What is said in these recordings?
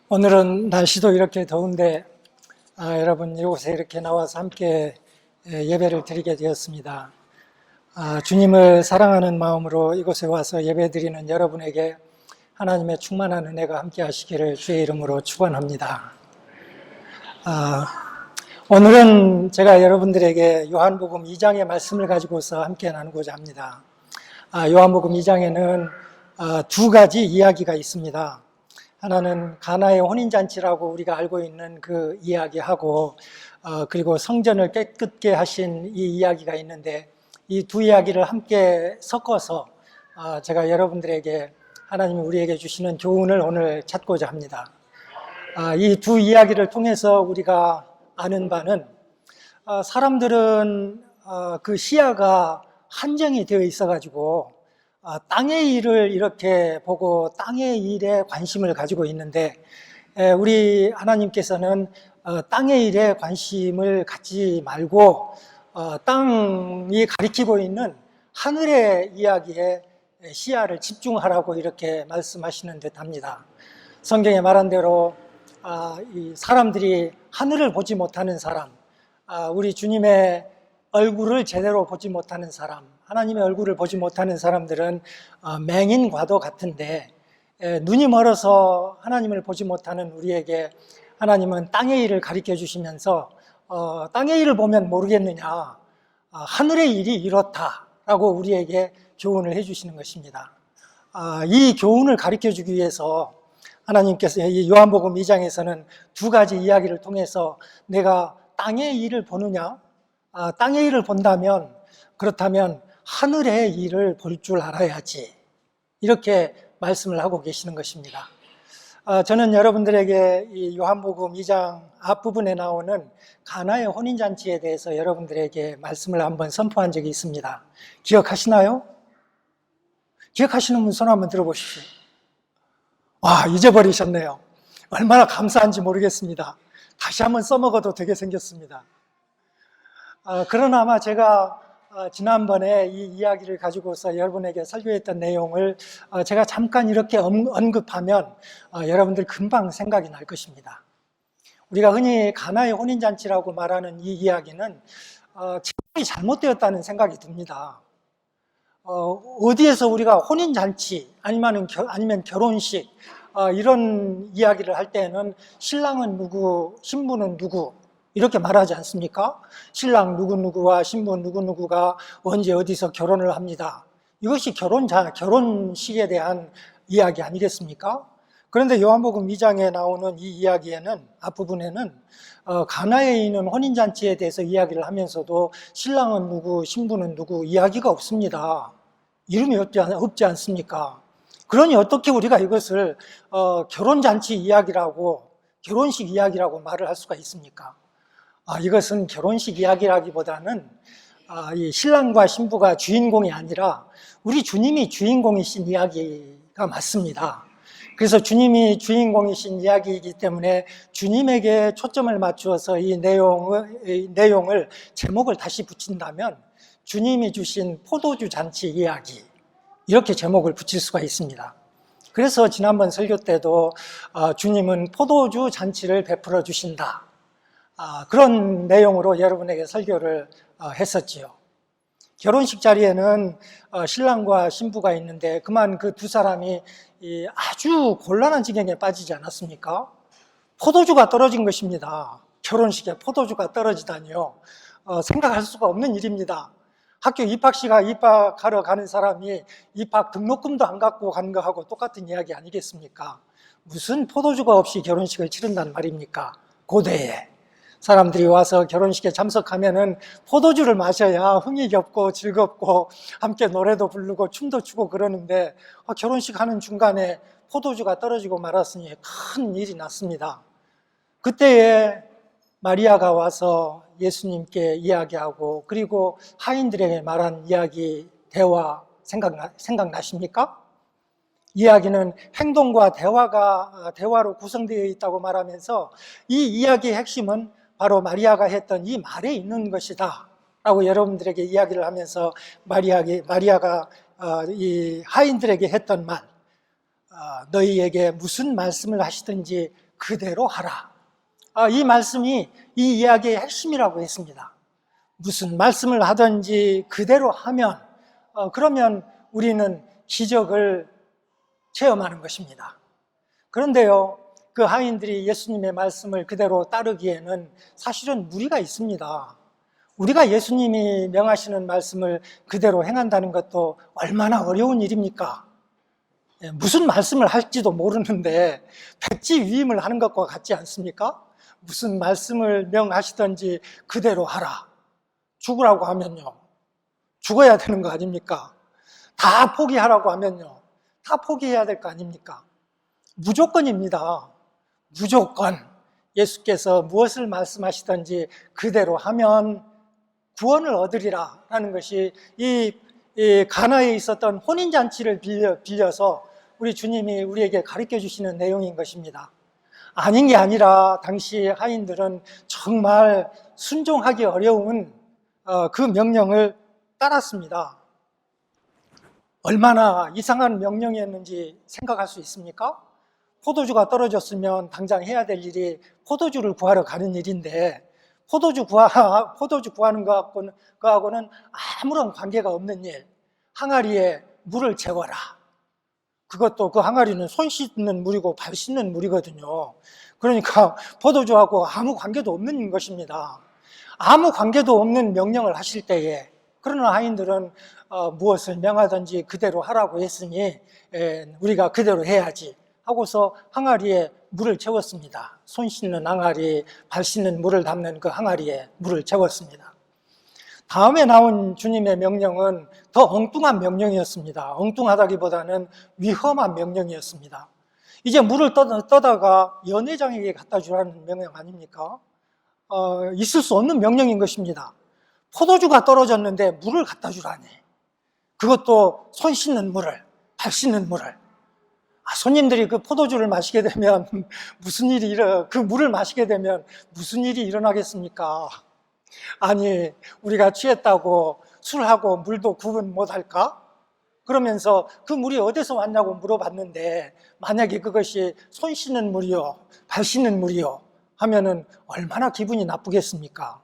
오늘은 날씨도 이렇게 더운데 여러분 이곳에 이렇게 나와서 함께 예배를 드리게 되었습니다. 주님을 사랑하는 마음으로 이곳에 와서 예배드리는 여러분에게 하나님의 충만한 은혜가 함께 하시기를 주의 이름으로 축원합니다. 오늘은 제가 여러분들에게 요한복음 2장의 말씀을 가지고서 함께 나누고자 합니다. 요한복음 2장에는 두 가지 이야기가 있습니다. 하나는 가나의 혼인잔치라고 우리가 알고 있는 그 이야기하고 그리고 성전을 깨끗게 하신 이 이야기가 있는데, 이 두 이야기를 함께 섞어서 제가 여러분들에게 하나님이 우리에게 주시는 교훈을 오늘 찾고자 합니다. 이 두 이야기를 통해서 우리가 아는 바는 사람들은 그 시야가 한정이 되어 있어가지고 땅의 일을 이렇게 보고 땅의 일에 관심을 가지고 있는데, 우리 하나님께서는 땅의 일에 관심을 갖지 말고 땅이 가리키고 있는 하늘의 이야기에 시야를 집중하라고 이렇게 말씀하시는 듯합니다. 성경에 말한 대로 이 사람들이 하늘을 보지 못하는 사람, 우리 주님의 얼굴을 제대로 보지 못하는 사람, 하나님의 얼굴을 보지 못하는 사람들은 맹인과도 같은데, 눈이 멀어서 하나님을 보지 못하는 우리에게 하나님은 땅의 일을 가르쳐 주시면서 땅의 일을 보면 모르겠느냐, 하늘의 일이 이렇다라고 우리에게 교훈을 해주시는 것입니다. 이 교훈을 가르쳐 주기 위해서 하나님께서 이 요한복음 2장에서는 두 가지 이야기를 통해서 내가 땅의 일을 보느냐, 땅의 일을 본다면 그렇다면 하늘의 일을 볼 줄 알아야지, 이렇게 말씀을 하고 계시는 것입니다. 저는 여러분들에게 이 요한복음 2장 앞부분에 나오는 가나의 혼인잔치에 대해서 여러분들에게 말씀을 한번 선포한 적이 있습니다. 기억하시나요? 기억하시는 분 손 한번 들어보십시오. 잊어버리셨네요. 얼마나 감사한지 모르겠습니다. 다시 한번 써먹어도 되게 생겼습니다. 그러나 아마 제가 지난번에 이 이야기를 가지고서 여러분에게 설교했던 내용을 제가 잠깐 이렇게 언급하면 여러분들 금방 생각이 날 것입니다. 우리가 흔히 가나의 혼인잔치라고 말하는 이 이야기는 제목이 잘못되었다는 생각이 듭니다. 어디에서 우리가 혼인잔치 아니면 결혼식 이런 이야기를 할 때는 신랑은 누구, 신부는 누구 이렇게 말하지 않습니까? 신랑 누구누구와 신부 누구누구가 언제 어디서 결혼을 합니다. 이것이 결혼식에 대한 이야기 아니겠습니까? 그런데 요한복음 2장에 나오는 이 이야기에는, 앞부분에는 가나에 있는 혼인잔치에 대해서 이야기를 하면서도 신랑은 누구, 신부는 누구 이야기가 없습니다. 이름이 없지 않습니까? 그러니 어떻게 우리가 이것을 결혼잔치 이야기라고, 결혼식 이야기라고 말을 할 수가 있습니까? 이것은 결혼식 이야기라기보다는 이 신랑과 신부가 주인공이 아니라 우리 주님이 주인공이신 이야기가 맞습니다. 그래서 주님이 주인공이신 이야기이기 때문에 주님에게 초점을 맞추어서 이 내용을 제목을 다시 붙인다면 주님이 주신 포도주 잔치 이야기, 이렇게 제목을 붙일 수가 있습니다. 그래서 지난번 설교 때도 주님은 포도주 잔치를 베풀어 주신다, 그런 내용으로 여러분에게 설교를 했었지요. 결혼식 자리에는 신랑과 신부가 있는데 그만 그 두 사람이 아주 곤란한 지경에 빠지지 않았습니까? 포도주가 떨어진 것입니다. 결혼식에 포도주가 떨어지다니요. 생각할 수가 없는 일입니다. 학교 입학하러 가는 사람이 입학 등록금도 안 갖고 가는 거하고 똑같은 이야기 아니겠습니까? 무슨 포도주가 없이 결혼식을 치른단 말입니까? 고대에 사람들이 와서 결혼식에 참석하면은 포도주를 마셔야 흥이 겹고 즐겁고 함께 노래도 부르고 춤도 추고 그러는데 결혼식 하는 중간에 포도주가 떨어지고 말았으니 큰 일이 났습니다. 그때에 마리아가 와서 예수님께 이야기하고 그리고 하인들에게 말한 이야기, 대화 생각나십니까? 이야기는 행동과 대화로 구성되어 있다고 말하면서 이 이야기의 핵심은 바로 마리아가 했던 이 말에 있는 것이다 라고 여러분들에게 이야기를 하면서 마리아가 이 하인들에게 했던 말, 너희에게 무슨 말씀을 하시든지 그대로 하라. 이 말씀이 이 이야기의 핵심이라고 했습니다. 무슨 말씀을 하든지 그대로 하면 그러면 우리는 기적을 체험하는 것입니다. 그런데요, 그 하인들이 예수님의 말씀을 그대로 따르기에는 사실은 무리가 있습니다. 우리가 예수님이 명하시는 말씀을 그대로 행한다는 것도 얼마나 어려운 일입니까? 무슨 말씀을 할지도 모르는데 백지위임을 하는 것과 같지 않습니까? 무슨 말씀을 명하시든지 그대로 하라. 죽으라고 하면요, 죽어야 되는 거 아닙니까? 다 포기하라고 하면요, 다 포기해야 될 거 아닙니까? 무조건입니다. 무조건 예수께서 무엇을 말씀하시든지 그대로 하면 구원을 얻으리라 라는 것이 이 가나에 있었던 혼인잔치를 빌려서 우리 주님이 우리에게 가르쳐 주시는 내용인 것입니다. 아닌 게 아니라 당시 하인들은 정말 순종하기 어려운 그 명령을 따랐습니다. 얼마나 이상한 명령이었는지 생각할 수 있습니까? 포도주가 떨어졌으면 당장 해야 될 일이 포도주를 구하러 가는 일인데 포도주 구하는 거하고는 아무런 관계가 없는 일. 항아리에 물을 채워라. 그것도 그 항아리는 손 씻는 물이고 발 씻는 물이거든요. 그러니까 포도주하고 아무 관계도 없는 것입니다. 아무 관계도 없는 명령을 하실 때에 그러나 하인들은 무엇을 명하든지 그대로 하라고 했으니 우리가 그대로 해야지 하고서 항아리에 물을 채웠습니다. 손 씻는 항아리, 발 씻는 물을 담는 그 항아리에 물을 채웠습니다. 다음에 나온 주님의 명령은 더 엉뚱한 명령이었습니다. 엉뚱하다기보다는 위험한 명령이었습니다. 이제 물을 떠다가 연회장에게 갖다 주라는 명령 아닙니까? 있을 수 없는 명령인 것입니다. 포도주가 떨어졌는데 물을 갖다 주라니. 그것도 손 씻는 물을, 발 씻는 물을. 손님들이 그 포도주를 마시게 되면 그 물을 마시게 되면 무슨 일이 일어나겠습니까? 아니, 우리가 취했다고 술하고 물도 구분 못할까? 그러면서 그 물이 어디서 왔냐고 물어봤는데 만약에 그것이 손 씻는 물이요, 발 씻는 물이요 하면은 얼마나 기분이 나쁘겠습니까?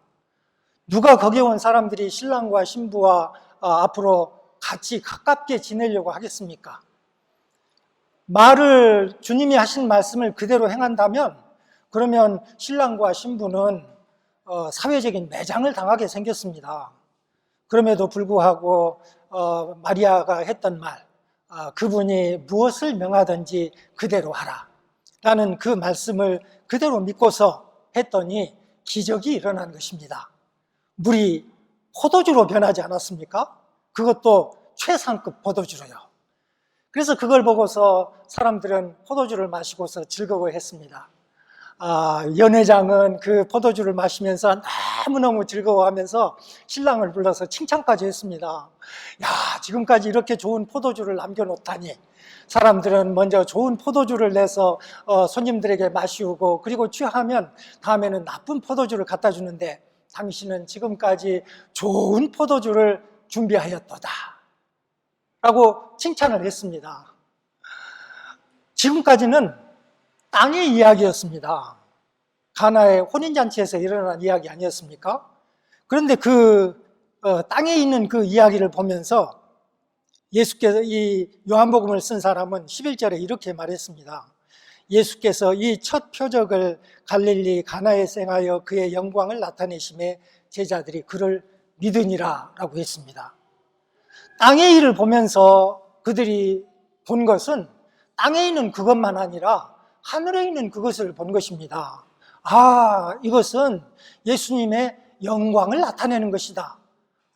누가 거기 온 사람들이 신랑과 신부와 앞으로 같이 가깝게 지내려고 하겠습니까? 주님이 하신 말씀을 그대로 행한다면 그러면 신랑과 신부는 사회적인 매장을 당하게 생겼습니다. 그럼에도 불구하고 마리아가 했던 말, 그분이 무엇을 명하든지 그대로 하라 라는 그 말씀을 그대로 믿고서 했더니 기적이 일어난 것입니다. 물이 포도주로 변하지 않았습니까? 그것도 최상급 포도주로요. 그래서 그걸 보고서 사람들은 포도주를 마시고서 즐거워했습니다. 연회장은 그 포도주를 마시면서 너무너무 즐거워하면서 신랑을 불러서 칭찬까지 했습니다. 야, 지금까지 이렇게 좋은 포도주를 남겨놓다니. 사람들은 먼저 좋은 포도주를 내서 손님들에게 마시우고 그리고 취하면 다음에는 나쁜 포도주를 갖다 주는데 당신은 지금까지 좋은 포도주를 준비하였도다 라고 칭찬을 했습니다. 지금까지는 땅의 이야기였습니다. 가나의 혼인잔치에서 일어난 이야기 아니었습니까? 그런데 땅에 있는 그 이야기를 보면서 예수께서 이 요한복음을 쓴 사람은 11절에 이렇게 말했습니다. 예수께서 이 첫 표적을 갈릴리 가나에 행하여 그의 영광을 나타내심에 제자들이 그를 믿으니라 라고 했습니다. 땅의 일을 보면서 그들이 본 것은 땅에 있는 그것만 아니라 하늘에 있는 그것을 본 것입니다. 이것은 예수님의 영광을 나타내는 것이다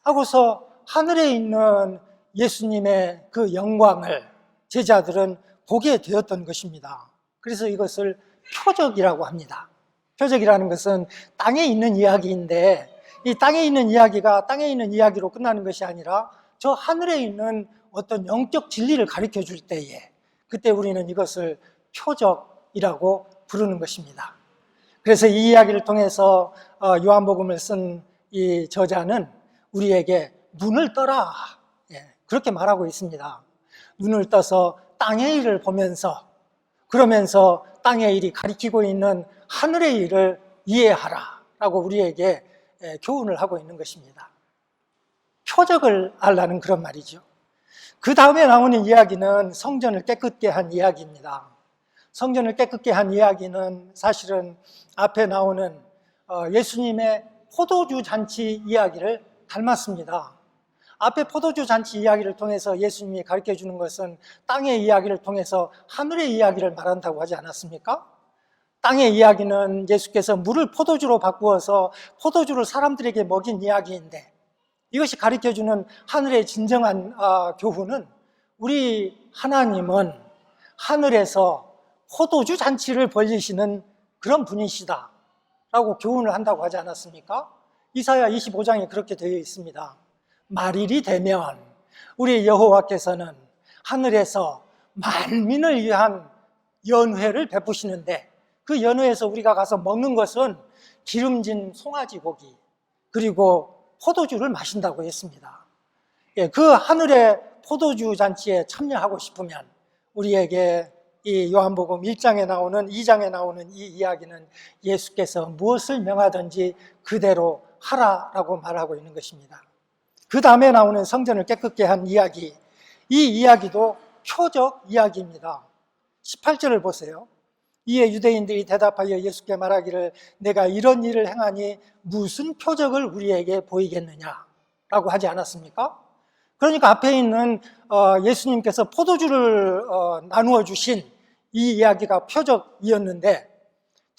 하고서 하늘에 있는 예수님의 그 영광을 제자들은 보게 되었던 것입니다. 그래서 이것을 표적이라고 합니다. 표적이라는 것은 땅에 있는 이야기인데 이 땅에 있는 이야기가 땅에 있는 이야기로 끝나는 것이 아니라 저 하늘에 있는 어떤 영적 진리를 가르쳐 줄 때에 그때 우리는 이것을 표적이라고 부르는 것입니다. 그래서 이 이야기를 통해서 요한복음을 쓴 이 저자는 우리에게 눈을 떠라 그렇게 말하고 있습니다. 눈을 떠서 땅의 일을 보면서 그러면서 땅의 일이 가리키고 있는 하늘의 일을 이해하라라고 우리에게 교훈을 하고 있는 것입니다. 표적을 알라는 그런 말이죠. 그 다음에 나오는 이야기는 성전을 깨끗게 한 이야기입니다. 성전을 깨끗게 한 이야기는 사실은 앞에 나오는 예수님의 포도주 잔치 이야기를 닮았습니다. 앞에 포도주 잔치 이야기를 통해서 예수님이 가르쳐 주는 것은 땅의 이야기를 통해서 하늘의 이야기를 말한다고 하지 않았습니까? 땅의 이야기는 예수께서 물을 포도주로 바꾸어서 포도주를 사람들에게 먹인 이야기인데, 이것이 가르쳐 주는 하늘의 진정한 교훈은 우리 하나님은 하늘에서 포도주 잔치를 벌이시는 그런 분이시다 라고 교훈을 한다고 하지 않았습니까? 이사야 25장에 그렇게 되어 있습니다. 말일이 되면 우리 여호와께서는 하늘에서 만민을 위한 연회를 베푸시는데, 그 연회에서 우리가 가서 먹는 것은 기름진 송아지 고기 그리고 포도주를 마신다고 했습니다. 그 하늘의 포도주 잔치에 참여하고 싶으면 우리에게 이 요한복음 1장에 나오는 2장에 나오는 이 이야기는 예수께서 무엇을 명하든지 그대로 하라라고 말하고 있는 것입니다. 그 다음에 나오는 성전을 깨끗게 한 이야기, 이 이야기도 표적 이야기입니다. 18절을 보세요. 이에 유대인들이 대답하여 예수께 말하기를 내가 이런 일을 행하니 무슨 표적을 우리에게 보이겠느냐 라고 하지 않았습니까? 그러니까 앞에 있는 예수님께서 포도주를 나누어 주신 이 이야기가 표적이었는데,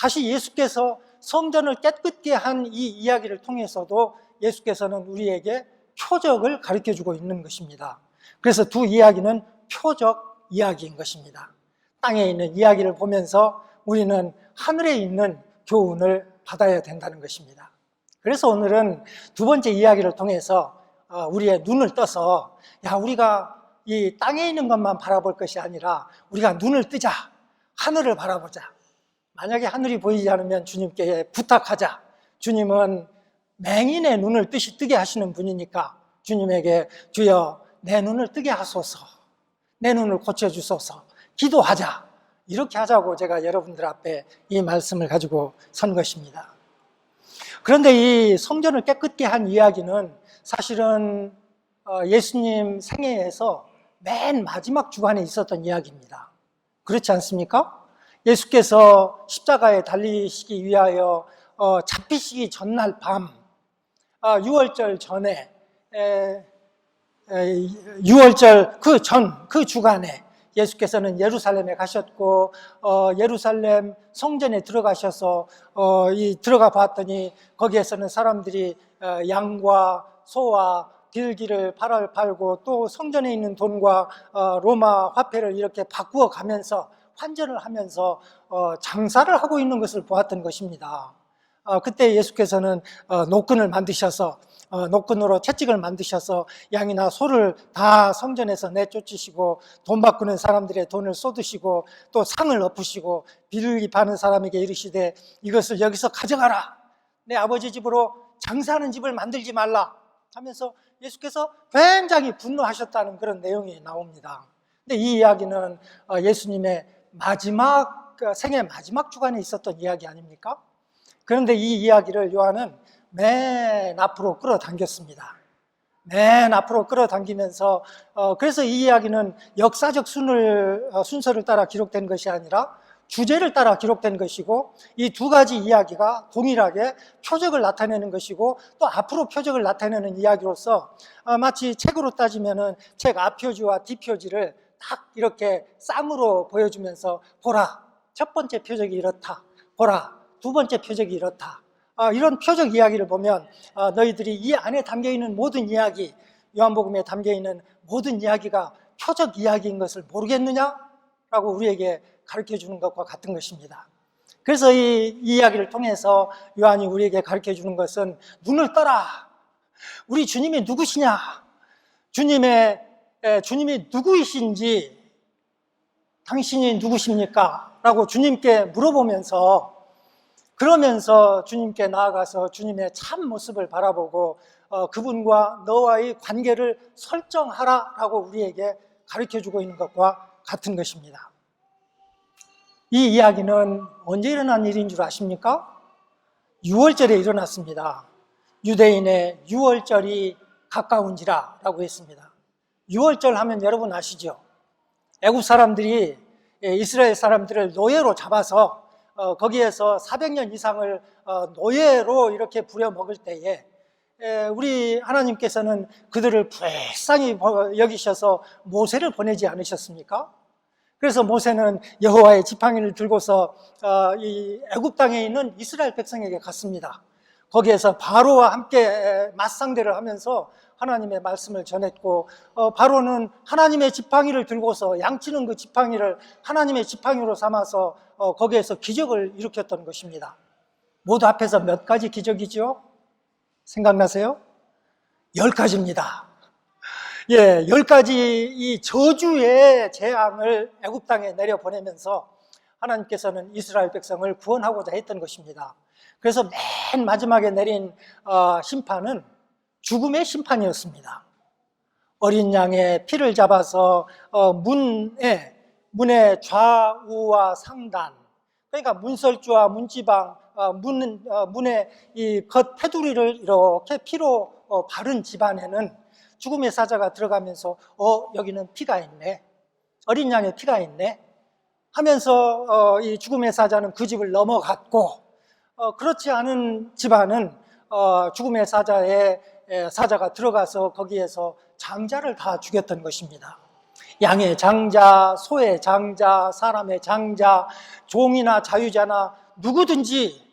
다시 예수께서 성전을 깨끗게 한 이 이야기를 통해서도 예수께서는 우리에게 표적을 가르쳐주고 있는 것입니다. 그래서 두 이야기는 표적 이야기인 것입니다. 땅에 있는 이야기를 보면서 우리는 하늘에 있는 교훈을 받아야 된다는 것입니다. 그래서 오늘은 두 번째 이야기를 통해서 우리의 눈을 떠서 우리가 이 땅에 있는 것만 바라볼 것이 아니라 우리가 눈을 뜨자, 하늘을 바라보자. 만약에 하늘이 보이지 않으면 주님께 부탁하자. 주님은 맹인의 눈을 뜨게 하시는 분이니까 주님에게 주여 내 눈을 뜨게 하소서, 내 눈을 고쳐주소서, 기도하자. 이렇게 하자고 제가 여러분들 앞에 이 말씀을 가지고 선 것입니다. 그런데 이 성전을 깨끗게 한 이야기는 사실은 예수님 생애에서 맨 마지막 주간에 있었던 이야기입니다. 그렇지 않습니까? 예수께서 십자가에 달리시기 위하여 잡히시기 전날 밤, 6월절 전에 6월절 그 주간에 예수께서는 예루살렘에 가셨고 예루살렘 성전에 들어가셔서 들어가 봤더니 거기에서는 사람들이 양과 소와 들기를 팔고 또 성전에 있는 돈과 로마 화폐를 이렇게 바꾸어 가면서 환전을 하면서 장사를 하고 있는 것을 보았던 것입니다. 그때 예수께서는 노끈을 만드셔서 노끈으로 채찍을 만드셔서 양이나 소를 다 성전에서 내쫓으시고 돈 바꾸는 사람들의 돈을 쏟으시고 또 상을 엎으시고 비둘기 파는 사람에게 이르시되 이것을 여기서 가져가라, 내 아버지 집으로 장사하는 집을 만들지 말라 하면서 예수께서 굉장히 분노하셨다는 그런 내용이 나옵니다. 근데 이 이야기는 예수님의 생애 마지막 주간에 있었던 이야기 아닙니까? 그런데 이 이야기를 요한은 맨 앞으로 끌어당겼습니다. 맨 앞으로 끌어당기면서 그래서 이 이야기는 역사적 순서를 따라 기록된 것이 아니라 주제를 따라 기록된 것이고, 이 두 가지 이야기가 동일하게 표적을 나타내는 것이고 또 앞으로 표적을 나타내는 이야기로서 마치 책으로 따지면은 책 앞표지와 뒷표지를 딱 이렇게 쌍으로 보여주면서 보라, 첫 번째 표적이 이렇다, 보라, 두 번째 표적이 이렇다. 이런 표적 이야기를 보면 너희들이 이 안에 담겨있는 모든 이야기, 요한복음에 담겨있는 모든 이야기가 표적 이야기인 것을 모르겠느냐? 라고 우리에게 가르쳐주는 것과 같은 것입니다. 그래서 이 이야기를 통해서 요한이 우리에게 가르쳐주는 것은 눈을 떠라, 우리 주님이 누구시냐, 주님이 누구이신지, 당신이 누구십니까? 라고 주님께 물어보면서, 그러면서 주님께 나아가서 주님의 참 모습을 바라보고 그분과 너와의 관계를 설정하라라고 우리에게 가르쳐주고 있는 것과 같은 것입니다. 이 이야기는 언제 일어난 일인 줄 아십니까? 6월절에 일어났습니다. 유대인의 6월절이 가까운지라 라고 했습니다. 6월절 하면 여러분 아시죠? 애국 사람들이 이스라엘 사람들을 노예로 잡아서 거기에서 400년 이상을 노예로 이렇게 부려먹을 때에 우리 하나님께서는 그들을 불쌍히 여기셔서 모세를 보내지 않으셨습니까? 그래서 모세는 여호와의 지팡이를 들고서 이 애굽 땅에 있는 이스라엘 백성에게 갔습니다. 거기에서 바로와 함께 맞상대를 하면서 하나님의 말씀을 전했고, 바로는 하나님의 지팡이를 들고서 양치는 그 지팡이를 하나님의 지팡이로 삼아서 거기에서 기적을 일으켰던 것입니다. 모두 합해서 몇 가지 기적이죠? 생각나세요? 10가지입니다. 예, 10가지 이 저주의 재앙을 애굽 땅에 내려보내면서 하나님께서는 이스라엘 백성을 구원하고자 했던 것입니다. 그래서 맨 마지막에 내린 심판은 죽음의 심판이었습니다. 어린 양의 피를 잡아서 문의 좌우와 상단, 그러니까 문설주와 문지방, 문의 이 겉 테두리를 이렇게 피로 바른 집안에는 죽음의 사자가 들어가면서 여기는 피가 있네, 어린 양의 피가 있네 하면서 이 죽음의 사자는 그 집을 넘어갔고, 그렇지 않은 집안은 죽음의 사자가 들어가서 거기에서 장자를 다 죽였던 것입니다. 양의 장자, 소의 장자, 사람의 장자, 종이나 자유자나 누구든지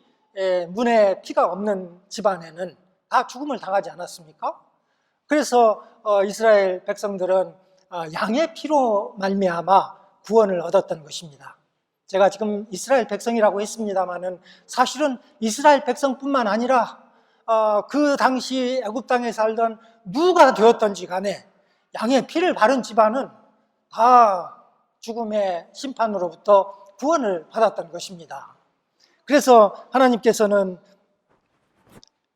문에 피가 없는 집안에는 다 죽음을 당하지 않았습니까? 그래서 이스라엘 백성들은 양의 피로 말미암아 구원을 얻었던 것입니다. 제가 지금 이스라엘 백성이라고 했습니다마는 사실은 이스라엘 백성뿐만 아니라 그 당시 애굽 땅에 살던 누가 되었던지 간에 양의 피를 바른 집안은 다 죽음의 심판으로부터 구원을 받았던 것입니다. 그래서 하나님께서는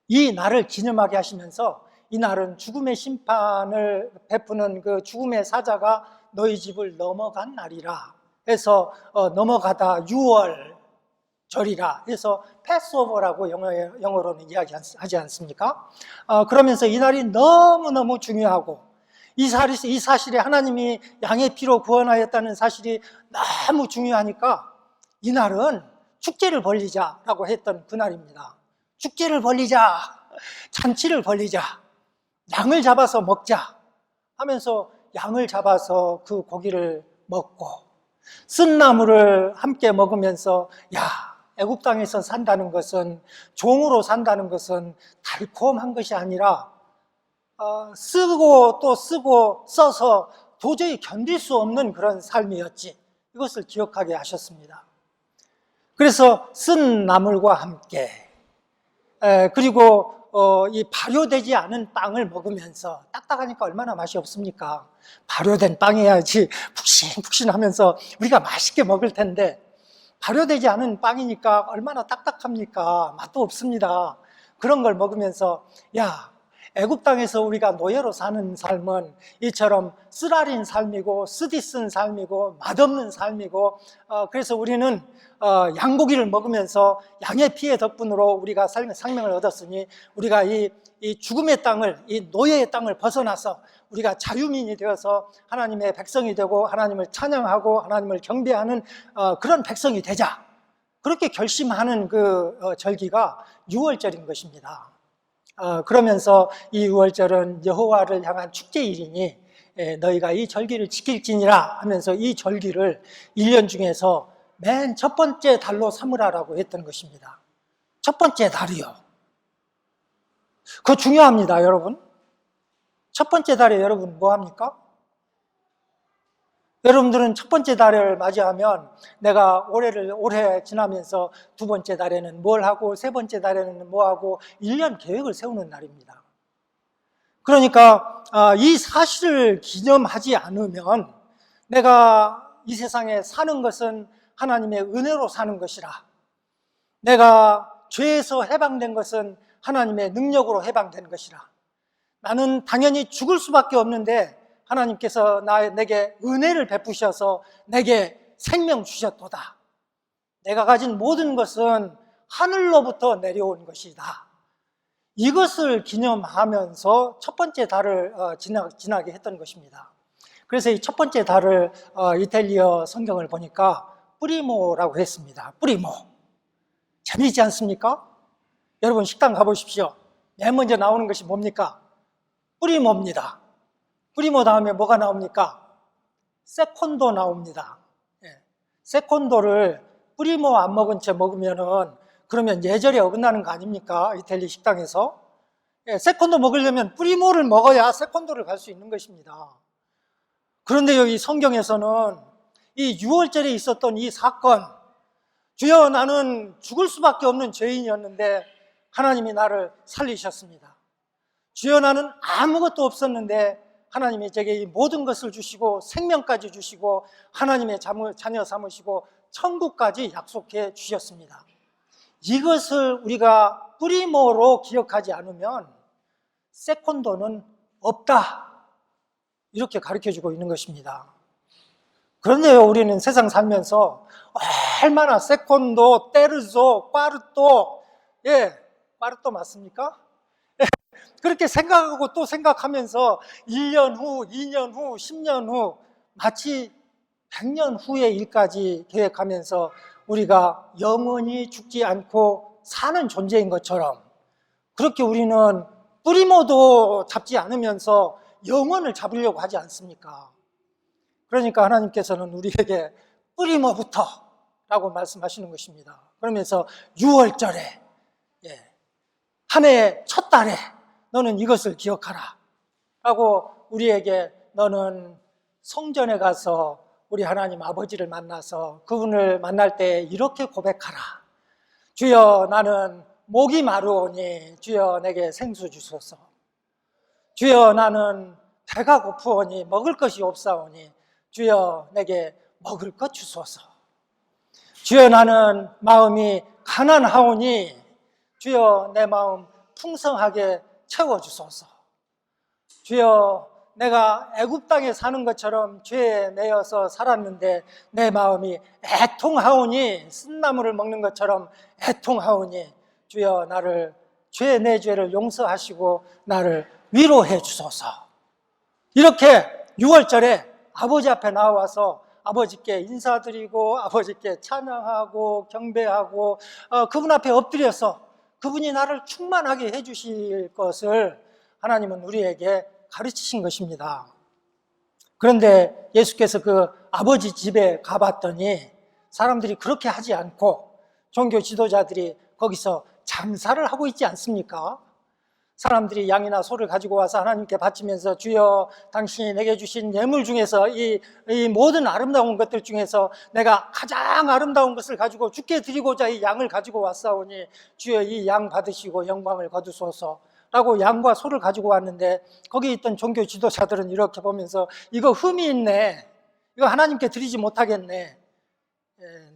이 날을 기념하게 하시면서 이 날은 죽음의 심판을 베푸는 그 죽음의 사자가 너희 집을 넘어간 날이라 해서 넘어가다 6월절이라 해서 패스오버라고 영어로는 이야기하지 않습니까? 그러면서 이 날이 너무너무 중요하고 이 사실에 하나님이 양의 피로 구원하였다는 사실이 너무 중요하니까 이 날은 축제를 벌리자라고 했던 그날입니다. 축제를 벌리자, 잔치를 벌리자, 양을 잡아서 먹자 하면서 양을 잡아서 그 고기를 먹고 쓴 나물을 함께 먹으면서 애굽 땅에서 산다는 것은, 종으로 산다는 것은 달콤한 것이 아니라 쓰고 또 쓰고 써서 도저히 견딜 수 없는 그런 삶이었지, 이것을 기억하게 하셨습니다. 그래서 쓴 나물과 함께 그리고 이 발효되지 않은 빵을 먹으면서, 딱딱하니까 얼마나 맛이 없습니까? 발효된 빵이야지 푹신푹신하면서 우리가 맛있게 먹을 텐데 발효되지 않은 빵이니까 얼마나 딱딱합니까? 맛도 없습니다. 그런 걸 먹으면서 애굽 땅에서 우리가 노예로 사는 삶은 이처럼 쓰라린 삶이고 쓰디쓴 삶이고 맛없는 삶이고, 그래서 우리는 양고기를 먹으면서 양의 피의 덕분으로 우리가 생명을 얻었으니 우리가 이 죽음의 땅을, 이 노예의 땅을 벗어나서 우리가 자유민이 되어서 하나님의 백성이 되고 하나님을 찬양하고 하나님을 경배하는 그런 백성이 되자, 그렇게 결심하는 그 절기가 6월절인 것입니다. 그러면서 이 6월절은 여호와를 향한 축제일이니 너희가 이 절기를 지킬지니라 하면서 이 절기를 1년 중에서 맨 첫 번째 달로 삼으라라고 했던 것입니다. 첫 번째 달이요. 그거 중요합니다, 여러분. 첫 번째 달에 여러분 뭐 합니까? 여러분들은 첫 번째 달을 맞이하면 내가 올해 지나면서 두 번째 달에는 뭘 하고 세 번째 달에는 뭐 하고 1년 계획을 세우는 날입니다. 그러니까 이 사실을 기념하지 않으면 내가 이 세상에 사는 것은 하나님의 은혜로 사는 것이라, 내가 죄에서 해방된 것은 하나님의 능력으로 해방된 것이라, 나는 당연히 죽을 수밖에 없는데 하나님께서 내게 은혜를 베푸셔서 내게 생명 주셨도다. 내가 가진 모든 것은 하늘로부터 내려온 것이다. 이것을 기념하면서 첫 번째 달을 지나게 했던 것입니다. 그래서 이 첫 번째 달을 이탈리아 성경을 보니까 뿌리모라고 했습니다. 뿌리모. 재미있지 않습니까? 여러분 식당 가보십시오. 맨 먼저 나오는 것이 뭡니까? 뿌리모입니다. 뿌리모 다음에 뭐가 나옵니까? 세콘도 나옵니다. 세콘도를 뿌리모 안 먹은 채 먹으면은 그러면 예절에 어긋나는 거 아닙니까? 이탈리 식당에서. 세콘도 먹으려면 뿌리모를 먹어야 세콘도를 갈 수 있는 것입니다. 그런데 여기 성경에서는 이 6월절에 있었던 이 사건, 주여 나는 죽을 수밖에 없는 죄인이었는데 하나님이 나를 살리셨습니다. 주여 나는 아무것도 없었는데 하나님이 제게 이 모든 것을 주시고 생명까지 주시고 하나님의 자녀 삼으시고 천국까지 약속해 주셨습니다. 이것을 우리가 뿌리모로 기억하지 않으면 세콘도는 없다, 이렇게 가르쳐주고 있는 것입니다. 그런데요, 우리는 세상 살면서 얼마나 세콘도, 테르조, 꽈르또, 꽈르또 맞습니까? 그렇게 생각하고 또 생각하면서 1년 후, 2년 후, 10년 후, 마치 100년 후의 일까지 계획하면서 우리가 영원히 죽지 않고 사는 존재인 것처럼 그렇게 우리는 뿌리모도 잡지 않으면서 영원을 잡으려고 하지 않습니까? 그러니까 하나님께서는 우리에게 뿌리모부터 라고 말씀하시는 것입니다. 그러면서 6월절에, 한 해의 첫 달에 너는 이것을 기억하라 라고 우리에게 너는 성전에 가서 우리 하나님 아버지를 만나서 그분을 만날 때 이렇게 고백하라. 주여 나는 목이 마르오니 주여 내게 생수 주소서. 주여 나는 배가 고프오니 먹을 것이 없사오니 주여 내게 먹을 것 주소서. 주여 나는 마음이 가난하오니 주여 내 마음 풍성하게 채워주소서. 주여 내가 애굽 땅에 사는 것처럼 죄에 매여서 살았는데 내 마음이 애통하오니 쓴나물을 먹는 것처럼 애통하오니 주여 나를 내 죄를 용서하시고 나를 위로해 주소서. 이렇게 6월절에 아버지 앞에 나와서 아버지께 인사드리고 아버지께 찬양하고 경배하고 그분 앞에 엎드려서 그분이 나를 충만하게 해주실 것을 하나님은 우리에게 가르치신 것입니다. 그런데 예수께서 그 아버지 집에 가봤더니 사람들이 그렇게 하지 않고 종교 지도자들이 거기서 장사를 하고 있지 않습니까? 사람들이 양이나 소를 가지고 와서 하나님께 바치면서 주여 당신이 내게 주신 예물 중에서 이 모든 아름다운 것들 중에서 내가 가장 아름다운 것을 가지고 주께 드리고자 이 양을 가지고 왔사오니 주여 이 양 받으시고 영광을 거두소서 라고 양과 소를 가지고 왔는데 거기 있던 종교 지도자들은 이렇게 보면서 이거 흠이 있네, 이거 하나님께 드리지 못하겠네,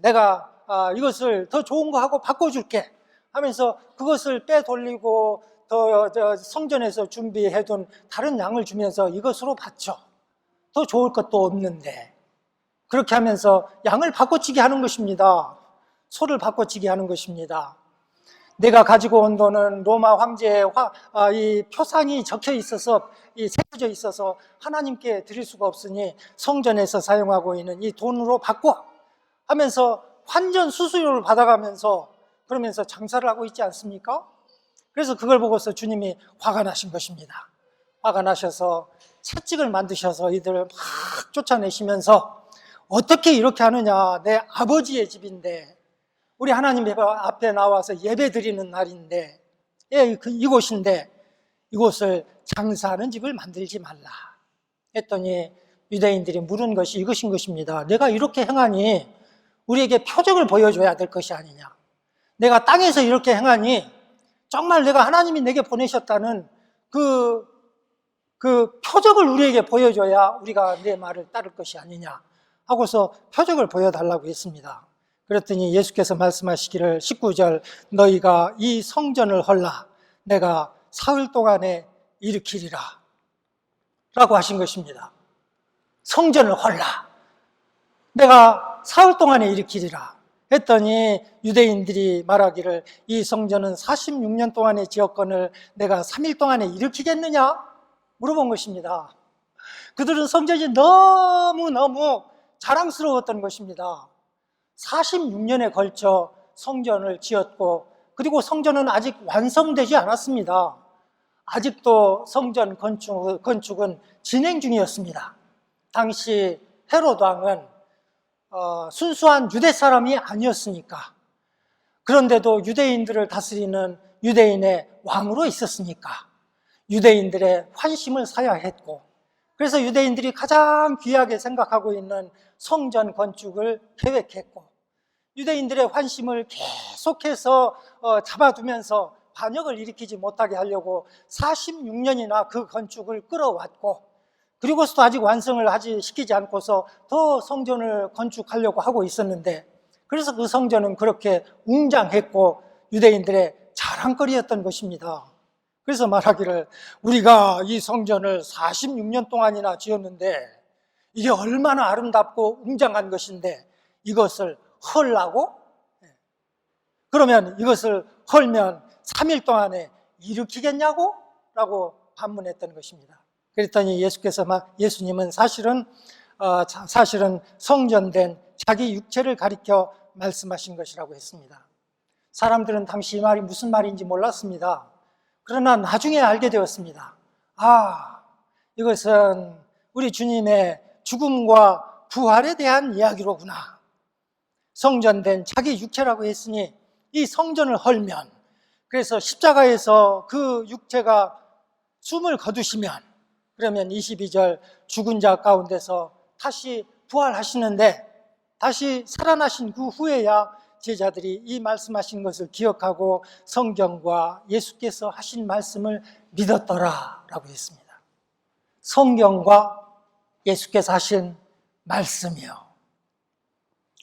내가 이것을 더 좋은 거 하고 바꿔줄게 하면서 그것을 빼돌리고 더 성전에서 준비해둔 다른 양을 주면서 이것으로 바쳐, 더 좋을 것도 없는데 그렇게 하면서 양을 바꿔치기 하는 것입니다. 소를 바꿔치기 하는 것입니다. 내가 가지고 온 돈은 로마 황제의 이 표상이 적혀 있어서 새겨져 있어서 하나님께 드릴 수가 없으니 성전에서 사용하고 있는 이 돈으로 바꿔 하면서 환전 수수료를 받아가면서 그러면서 장사를 하고 있지 않습니까? 그래서 그걸 보고서 주님이 화가 나신 것입니다. 화가 나셔서 채찍을 만드셔서 이들을 막 쫓아내시면서 어떻게 이렇게 하느냐, 내 아버지의 집인데 우리 하나님 앞에 나와서 예배 드리는 날인데 이곳인데 이곳을 장사하는 집을 만들지 말라 했더니 유대인들이 물은 것이 이것인 것입니다. 내가 이렇게 행하니 우리에게 표적을 보여줘야 될 것이 아니냐, 내가 땅에서 이렇게 행하니 정말 내가 하나님이 내게 보내셨다는 그 표적을 우리에게 보여줘야 우리가 내 말을 따를 것이 아니냐 하고서 표적을 보여달라고 했습니다. 그랬더니 예수께서 말씀하시기를 19절 너희가 이 성전을 헐라 내가 사흘 동안에 일으키리라 라고 하신 것입니다. 성전을 헐라 내가 사흘 동안에 일으키리라. 했더니 유대인들이 말하기를 이 성전은 46년 동안의 지역권을 내가 3일 동안에 일으키겠느냐? 물어본 것입니다. 그들은 성전이 너무너무 자랑스러웠던 것입니다. 46년에 걸쳐 성전을 지었고, 그리고 성전은 아직 완성되지 않았습니다. 아직도 성전 건축은 진행 중이었습니다. 당시 헤롯 왕은 순수한 유대 사람이 아니었으니까, 그런데도 유대인들을 다스리는 유대인의 왕으로 있었으니까 유대인들의 환심을 사야 했고, 그래서 유대인들이 가장 귀하게 생각하고 있는 성전 건축을 계획했고, 유대인들의 환심을 계속해서 잡아두면서 반역을 일으키지 못하게 하려고 46년이나 그 건축을 끌어왔고, 그리고서도 아직 완성을 시키지 않고서 더 성전을 건축하려고 하고 있었는데, 그래서 그 성전은 그렇게 웅장했고 유대인들의 자랑거리였던 것입니다. 그래서 말하기를 우리가 이 성전을 46년 동안이나 지었는데 이게 얼마나 아름답고 웅장한 것인데 이것을 헐라고? 그러면 이것을 헐면 3일 동안에 일으키겠냐고? 라고 반문했던 것입니다. 그랬더니 예수님은 사실은 성전된 자기 육체를 가리켜 말씀하신 것이라고 했습니다. 사람들은 당시 이 말이 무슨 말인지 몰랐습니다. 그러나 나중에 알게 되었습니다. 이것은 우리 주님의 죽음과 부활에 대한 이야기로구나. 성전된 자기 육체라고 했으니 이 성전을 헐면, 그래서 십자가에서 그 육체가 숨을 거두시면, 그러면 22절 죽은 자 가운데서 다시 부활하시는데, 다시 살아나신 그 후에야 제자들이 이 말씀하신 것을 기억하고 성경과 예수께서 하신 말씀을 믿었더라라고 했습니다. 성경과 예수께서 하신 말씀이요.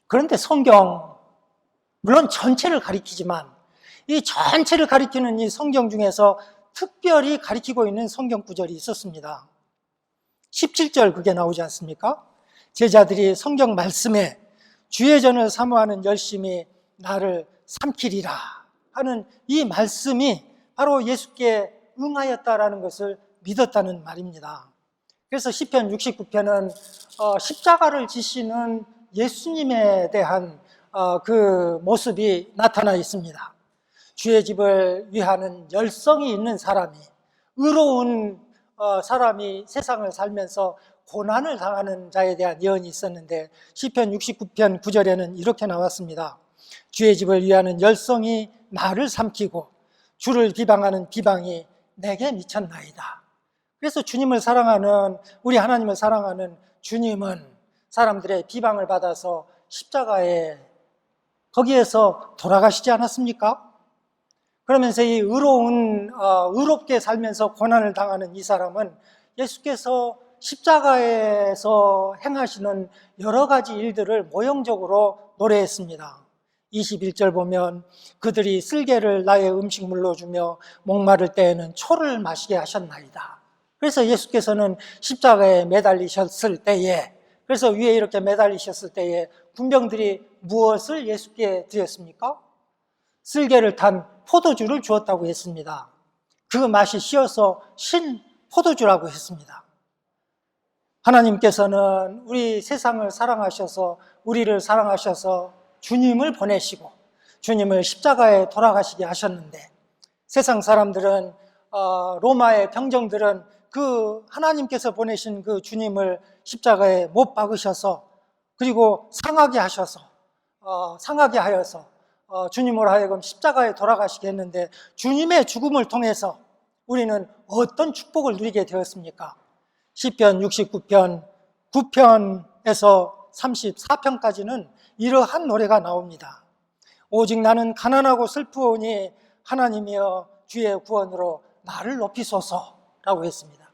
그런데 성경, 물론 전체를 가리키지만 이 전체를 가리키는 이 성경 중에서 특별히 가리키고 있는 성경 구절이 있었습니다. 17절 그게 나오지 않습니까? 제자들이 성경 말씀에 주의 전을 사모하는 열심이 나를 삼키리라 하는 이 말씀이 바로 예수께 응하였다라는 것을 믿었다는 말입니다. 그래서 시편 69편은 십자가를 지시는 예수님에 대한 그 모습이 나타나 있습니다. 주의 집을 위하는 열성이 있는 사람이, 의로운 사람이 세상을 살면서 고난을 당하는 자에 대한 예언이 있었는데, 시편 69편 9절에는 이렇게 나왔습니다. 주의 집을 위하는 열성이 나를 삼키고 주를 비방하는 비방이 내게 미쳤나이다. 그래서 주님을 사랑하는, 우리 하나님을 사랑하는 주님은 사람들의 비방을 받아서 십자가에 거기에서 돌아가시지 않았습니까? 그러면서 이 의롭게 살면서 고난을 당하는 이 사람은 예수께서 십자가에서 행하시는 여러 가지 일들을 모형적으로 노래했습니다. 21절 보면 그들이 쓸개를 나의 음식물로 주며 목마를 때에는 초를 마시게 하셨나이다. 그래서 예수께서는 십자가에 매달리셨을 때에, 그래서 위에 이렇게 매달리셨을 때에 군병들이 무엇을 예수께 드렸습니까? 쓸개를 탄 포도주를 주었다고 했습니다. 그 맛이 시어서 신 포도주라고 했습니다. 하나님께서는 우리 세상을 사랑하셔서, 우리를 사랑하셔서 주님을 보내시고 주님을 십자가에 돌아가시게 하셨는데, 세상 사람들은, 로마의 병정들은 그 하나님께서 보내신 그 주님을 십자가에 못 박으셔서, 그리고 상하게 하여서 주님으로 하여금 십자가에 돌아가시게 했는데, 주님의 죽음을 통해서 우리는 어떤 축복을 누리게 되었습니까? 시편 69편 9편에서 34편까지는 이러한 노래가 나옵니다. 오직 나는 가난하고 슬프오니 하나님이여 주의 구원으로 나를 높이소서라고 했습니다.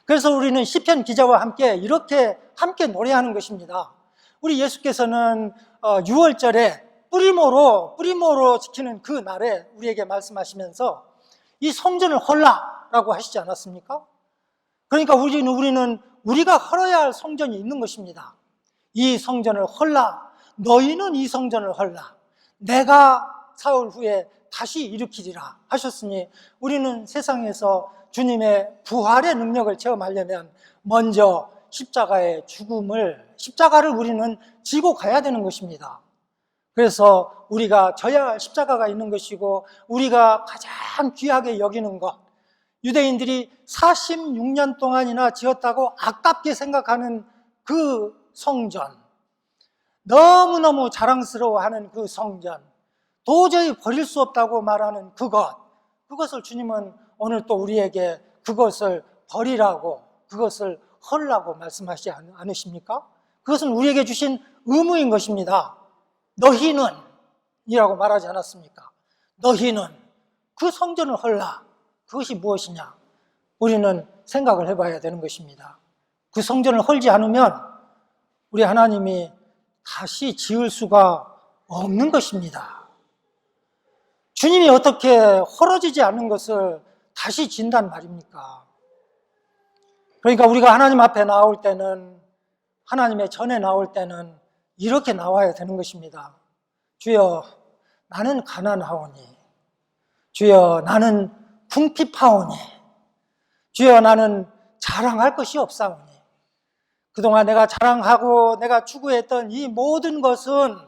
그래서 우리는 시편 기자와 함께 이렇게 함께 노래하는 것입니다. 우리 예수께서는 6월절에 뿌리모로 지키는 그 날에 우리에게 말씀하시면서 이 성전을 헐라라고 하시지 않았습니까? 그러니까 우리는 우리가 헐어야 할 성전이 있는 것입니다. 이 성전을 헐라, 너희는 이 성전을 헐라. 내가 사흘 후에 다시 일으키리라 하셨으니 우리는 세상에서 주님의 부활의 능력을 체험하려면 먼저 십자가를 우리는 지고 가야 되는 것입니다. 그래서 우리가 져야 할 십자가가 있는 것이고, 우리가 가장 귀하게 여기는 것, 유대인들이 46년 동안이나 지었다고 아깝게 생각하는 그 성전, 너무너무 자랑스러워하는 그 성전, 도저히 버릴 수 없다고 말하는 그것을 주님은 오늘 또 우리에게 그것을 버리라고, 그것을 헐라고 말씀하시지 않으십니까? 그것은 우리에게 주신 의무인 것입니다. 너희는 이라고 말하지 않았습니까? 너희는 그 성전을 헐라. 그것이 무엇이냐? 우리는 생각을 해봐야 되는 것입니다. 그 성전을 헐지 않으면 우리 하나님이 다시 지을 수가 없는 것입니다. 주님이 어떻게 헐어지지 않는 것을 다시 진단 말입니까? 그러니까 우리가 하나님 앞에 나올 때는, 하나님의 전에 나올 때는 이렇게 나와야 되는 것입니다. 주여, 나는 가난하오니. 주여, 나는 궁핍하오니. 주여, 나는 자랑할 것이 없사오니. 그동안 내가 자랑하고 내가 추구했던 이 모든 것은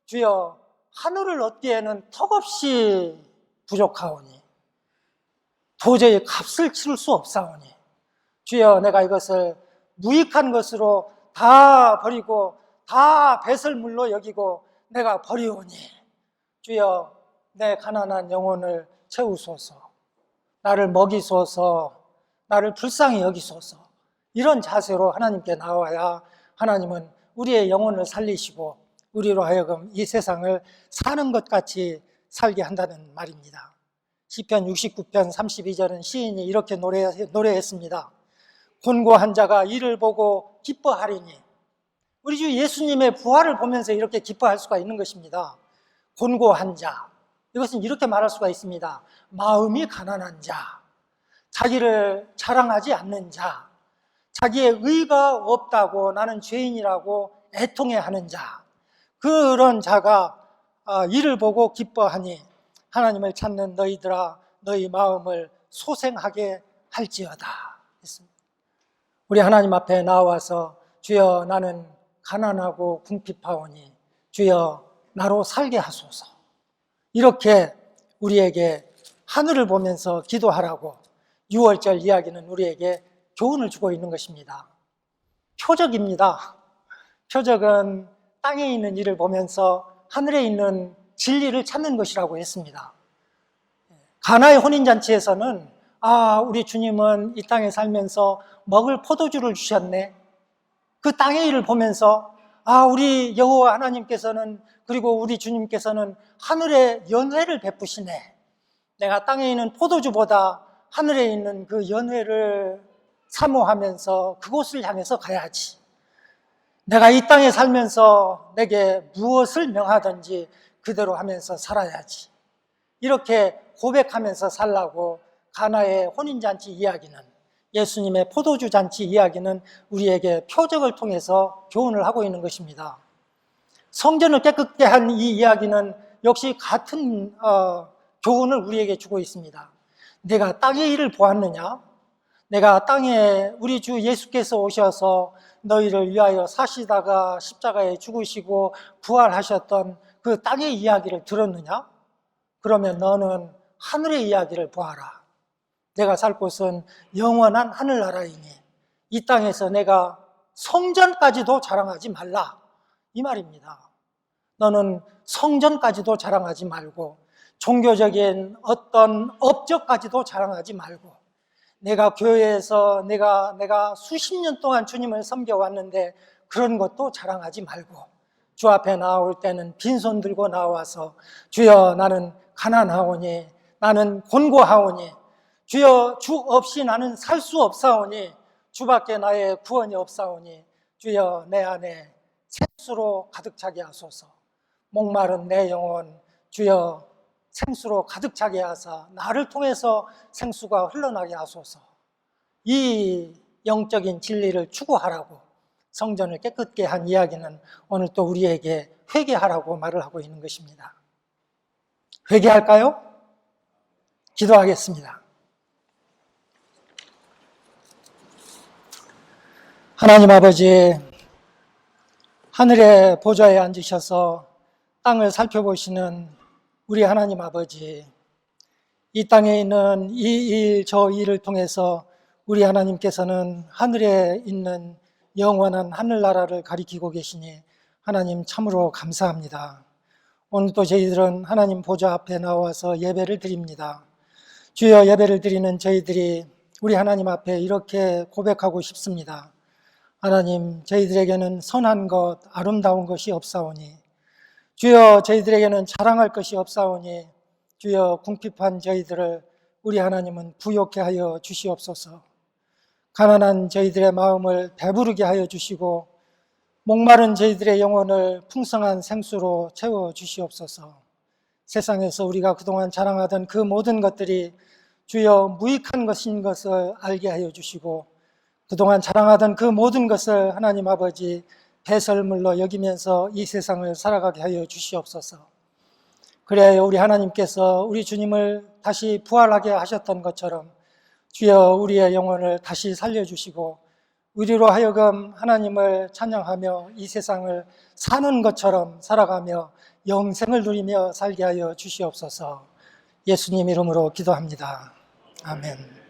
주여, 하늘을 얻기에는 턱없이 부족하오니. 도저히 값을 치를 수 없사오니. 주여, 내가 이것을 무익한 것으로 다 버리고 다 배설물로 여기고 내가 버리오니. 주여, 내 가난한 영혼을 채우소서. 나를 먹이소서. 나를 불쌍히 여기소서. 이런 자세로 하나님께 나와야 하나님은 우리의 영혼을 살리시고 우리로 하여금 이 세상을 사는 것 같이 살게 한다는 말입니다. 시편 69편 32절은 시인이 이렇게 노래했습니다. 곤고한 자가 이를 보고 기뻐하리니. 우리 주 예수님의 부활을 보면서 이렇게 기뻐할 수가 있는 것입니다. 곤고한 자, 이것은 이렇게 말할 수가 있습니다. 마음이 가난한 자, 자기를 자랑하지 않는 자, 자기의 의가 없다고, 나는 죄인이라고 애통해하는 자, 그런 자가 이를 보고 기뻐하니 하나님을 찾는 너희들아, 너희 마음을 소생하게 할지어다 했습니다. 우리 하나님 앞에 나와서 주여, 나는 가난하고 궁핍하오니 주여, 나로 살게 하소서. 이렇게 우리에게 하늘을 보면서 기도하라고 6월절 이야기는 우리에게 교훈을 주고 있는 것입니다. 표적입니다. 표적은 땅에 있는 일을 보면서 하늘에 있는 진리를 찾는 것이라고 했습니다. 가나의 혼인잔치에서는 우리 주님은 이 땅에 살면서 먹을 포도주를 주셨네. 그 땅의 일을 보면서 우리 여호와 하나님께서는, 그리고 우리 주님께서는 하늘에 연회를 베푸시네. 내가 땅에 있는 포도주보다 하늘에 있는 그 연회를 사모하면서 그곳을 향해서 가야지. 내가 이 땅에 살면서 내게 무엇을 명하든지 그대로 하면서 살아야지. 이렇게 고백하면서 살라고 가나의 혼인잔치 이야기는, 예수님의 포도주 잔치 이야기는 우리에게 표적을 통해서 교훈을 하고 있는 것입니다. 성전을 깨끗게 한 이 이야기는 역시 같은 교훈을 우리에게 주고 있습니다. 내가 땅의 일을 보았느냐? 내가 땅에 우리 주 예수께서 오셔서 너희를 위하여 사시다가 십자가에 죽으시고 부활하셨던 그 땅의 이야기를 들었느냐? 그러면 너는 하늘의 이야기를 보아라. 내가 살 곳은 영원한 하늘나라이니 이 땅에서 내가 성전까지도 자랑하지 말라, 이 말입니다. 너는 성전까지도 자랑하지 말고 종교적인 어떤 업적까지도 자랑하지 말고, 내가 교회에서 내가 수십 년 동안 주님을 섬겨왔는데 그런 것도 자랑하지 말고, 주 앞에 나올 때는 빈손 들고 나와서 주여, 나는 가난하오니, 나는 곤고하오니, 주여, 주 없이 나는 살 수 없사오니, 주밖에 나의 구원이 없사오니 주여, 내 안에 생수로 가득 차게 하소서. 목마른 내 영혼 주여, 생수로 가득 차게 하사 나를 통해서 생수가 흘러나게 하소서. 이 영적인 진리를 추구하라고 성전을 깨끗게 한 이야기는 오늘 또 우리에게 회개하라고 말을 하고 있는 것입니다. 회개할까요? 기도하겠습니다. 하나님 아버지, 하늘의 보좌에 앉으셔서 땅을 살펴보시는 우리 하나님 아버지, 이 땅에 있는 이 일, 저 일을 통해서 우리 하나님께서는 하늘에 있는 영원한 하늘나라를 가리키고 계시니 하나님 참으로 감사합니다. 오늘 또 저희들은 하나님 보좌 앞에 나와서 예배를 드립니다. 주여, 예배를 드리는 저희들이 우리 하나님 앞에 이렇게 고백하고 싶습니다. 하나님, 저희들에게는 선한 것, 아름다운 것이 없사오니, 주여, 저희들에게는 자랑할 것이 없사오니, 주여, 궁핍한 저희들을 우리 하나님은 부욕케 하여 주시옵소서. 가난한 저희들의 마음을 배부르게 하여 주시고 목마른 저희들의 영혼을 풍성한 생수로 채워 주시옵소서. 세상에서 우리가 그동안 자랑하던 그 모든 것들이 주여 무익한 것인 것을 알게 하여 주시고, 그동안 자랑하던 그 모든 것을 하나님 아버지 배설물로 여기면서 이 세상을 살아가게 하여 주시옵소서. 그래야 우리 하나님께서 우리 주님을 다시 부활하게 하셨던 것처럼 주여 우리의 영혼을 다시 살려주시고 우리로 하여금 하나님을 찬양하며 이 세상을 사는 것처럼 살아가며 영생을 누리며 살게 하여 주시옵소서. 예수님 이름으로 기도합니다. 아멘.